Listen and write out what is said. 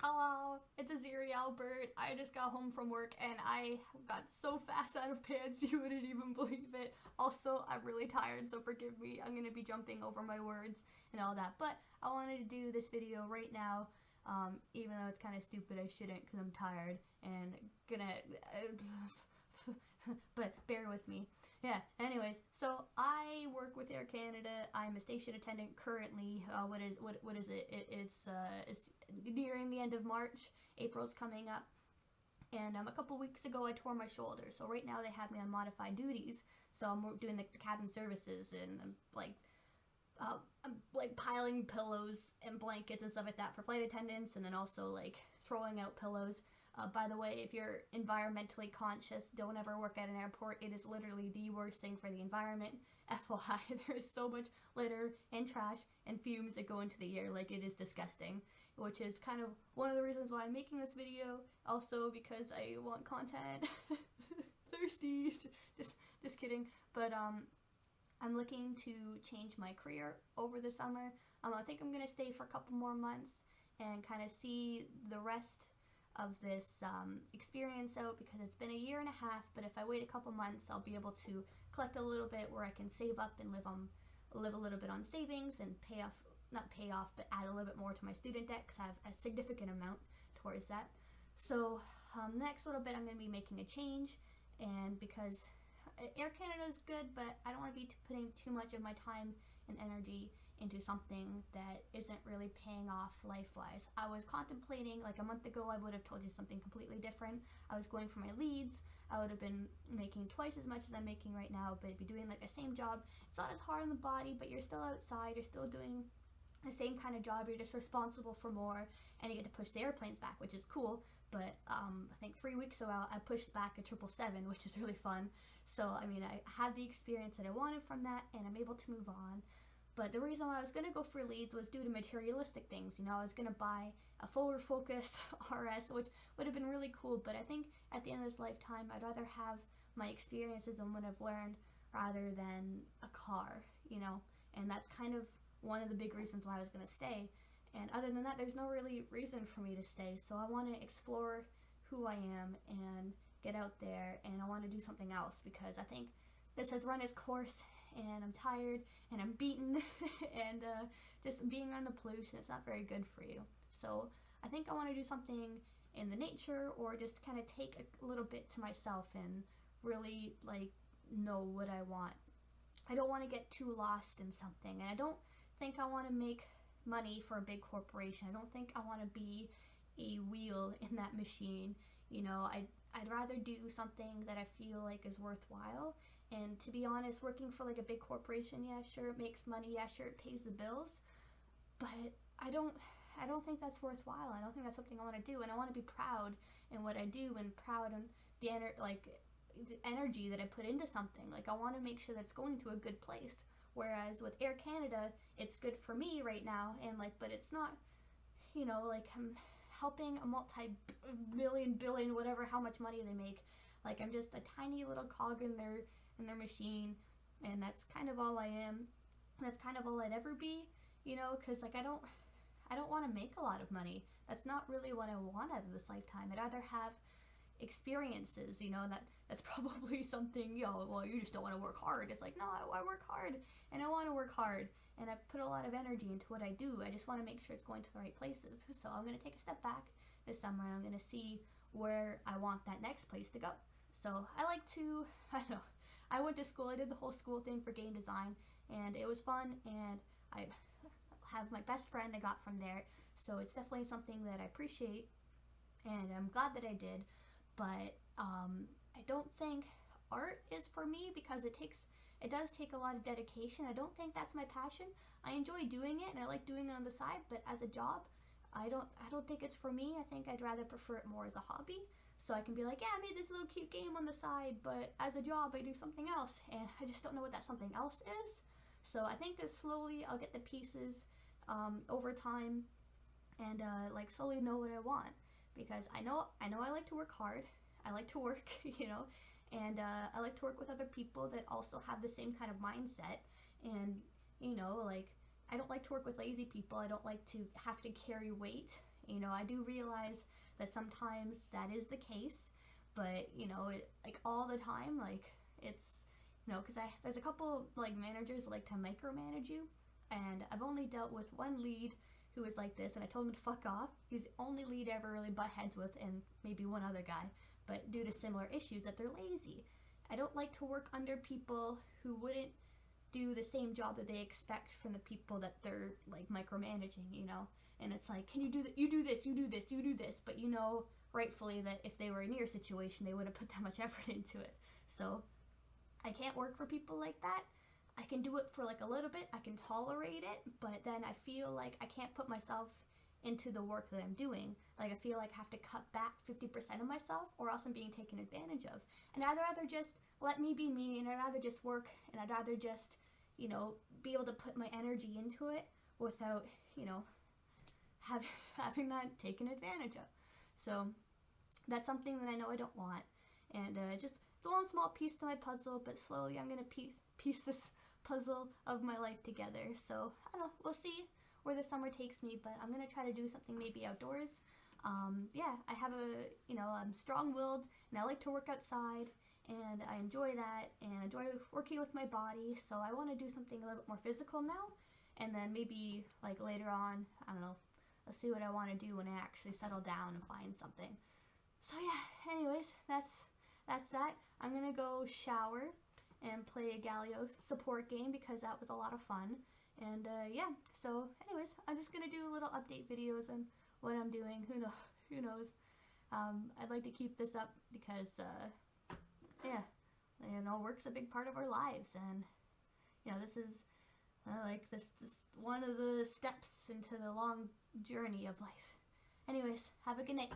Hello, it's Aziri Albert. I just got home from work and I got so fast out of pants you wouldn't even believe it. Also, I'm really tired, so forgive me. I'm going to be jumping over my words and all that. But I wanted to do this video right now, even though it's kind of stupid. I shouldn't because I'm tired and gonna... but bear with me. Yeah, anyways, so I work with Air Canada. I'm a station attendant currently. What is it? It's nearing the end of March. April's coming up. And a couple weeks ago I tore my shoulder. So right now they have me on modified duties. So I'm doing the cabin services, and I'm like piling pillows and blankets and stuff like that for flight attendants, and then also like throwing out pillows. By the way, if you're environmentally conscious, don't ever work at an airport. It is literally the worst thing for the environment. FYI, there is so much litter and trash and fumes that go into the air. Like, it is disgusting, which is kind of one of the reasons why I'm making this video. Also because I want content. Thirsty. Just kidding. But I'm looking to change my career over the summer. I think I'm going to stay for a couple more months and kind of see the rest of this experience out, because it's been a year and a half. But if I wait a couple months, I'll be able to collect a little bit where I can save up and live a little bit on savings and not pay off, but add a little bit more to my student debt, because I have a significant amount towards that. So the next little bit I'm going to be making a change, and because Air Canada is good, but I don't want to be putting too much of my time and energy into something that isn't really paying off life-wise. I was contemplating, like a month ago, I would have told you something completely different. I was going for my leads. I would have been making twice as much as I'm making right now, but I'd be doing like the same job. It's not as hard on the body, but you're still outside. You're still doing the same kind of job. You're just responsible for more, and you get to push the airplanes back, which is cool. But I think 3 weeks ago I pushed back a 777, which is really fun. So I mean, I had the experience that I wanted from that, and I'm able to move on. But the reason why I was going to go for leads was due to materialistic things. You know, I was going to buy a forward-focused RS, which would have been really cool. But I think at the end of this lifetime, I'd rather have my experiences and what I've learned rather than a car, you know. And that's kind of one of the big reasons why I was going to stay. And other than that, there's no really reason for me to stay. So I want to explore who I am and get out there, and I want to do something else, because I think this has run its course, and I'm tired and I'm beaten and just being around the pollution, it's not very good for you. So I think I want to do something in the nature, or just kind of take a little bit to myself and really like know what I want. I don't want to get too lost in something, and I don't think I want to make money for a big corporation. I don't think I want to be a wheel in that machine. You know, I'd rather do something that I feel like is worthwhile. And to be honest, working for like a big corporation, yeah, sure, it makes money, yeah, sure, it pays the bills, but I don't think that's worthwhile. I don't think that's something I want to do, and I want to be proud in what I do, and proud in the energy that I put into something. Like, I want to make sure that it's going to a good place. Whereas with Air Canada, it's good for me right now, and like, but it's not, you know, like I'm helping a multi-million, billion, whatever, how much money they make. Like, I'm just a tiny little cog in their machine, and that's kind of all I am. That's kind of all I'd ever be, you know, because like I don't want to make a lot of money. That's not really what I want out of this lifetime. I'd rather have experiences, you know. That's probably something, you know, well, you just don't want to work hard. It's like, no, I work hard, and I want to work hard, and I put a lot of energy into what I do. I just want to make sure it's going to the right places. So I'm going to take a step back this summer, and I'm going to see where I want that next place to go. So I don't know, I went to school, I did the whole school thing for game design, and it was fun, and I have my best friend I got from there. So it's definitely something that I appreciate, and I'm glad that I did. But I don't think art is for me, because it does take a lot of dedication. I don't think that's my passion. I enjoy doing it, and I like doing it on the side, but as a job, I don't think it's for me. I think I'd rather prefer it more as a hobby. So I can be like, yeah, I made this little cute game on the side, but as a job, I do something else, and I just don't know what that something else is. So I think that slowly I'll get the pieces over time, and like slowly know what I want. Because I know I like to work hard. I like to work, you know, and I like to work with other people that also have the same kind of mindset. And, you know, like, I don't like to work with lazy people. I don't like to have to carry weight You know, I do realize that sometimes that is the case, but you know, like all the time, like it's, you know, because there's a couple like managers that like to micromanage you, and I've only dealt with one lead who was like this, and I told him to fuck off. He's the only lead I ever really butt heads with, and maybe one other guy, but due to similar issues that they're lazy. I don't like to work under people who wouldn't do the same job that they expect from the people that they're like micromanaging, you know. And it's like, can you do that? You do this, you do this, you do this, but you know rightfully that if they were in your situation, they would have put that much effort into it. So I can't work for people like that. I can do it for like a little bit, I can tolerate it, but then I feel like I can't put myself into the work that I'm doing. Like I feel like I have to cut back 50% of myself, or else I'm being taken advantage of. And I'd rather just let me be me, and I'd rather just work, and I'd rather just, you know, be able to put my energy into it without, you know, having that taken advantage of. So that's something that I know I don't want. And just it's one small piece to my puzzle, but slowly I'm gonna piece this puzzle of my life together. So I don't know, we'll see where the summer takes me, but I'm gonna try to do something maybe outdoors. Yeah, I have I'm strong-willed, and I like to work outside, and I enjoy that, and I enjoy working with my body. So I want to do something a little bit more physical now, and then maybe like later on, I don't know, I'll see what I want to do when I actually settle down and find something. So yeah, anyways, that's that. I'm gonna go shower and play a Galio support game because that was a lot of fun. And yeah, so anyways, I'm just gonna do little update videos on what I'm doing. Who knows? I'd like to keep this up because yeah, you know, work's a big part of our lives, and you know, this is like this one of the steps into the long journey of life. Anyways, have a good night.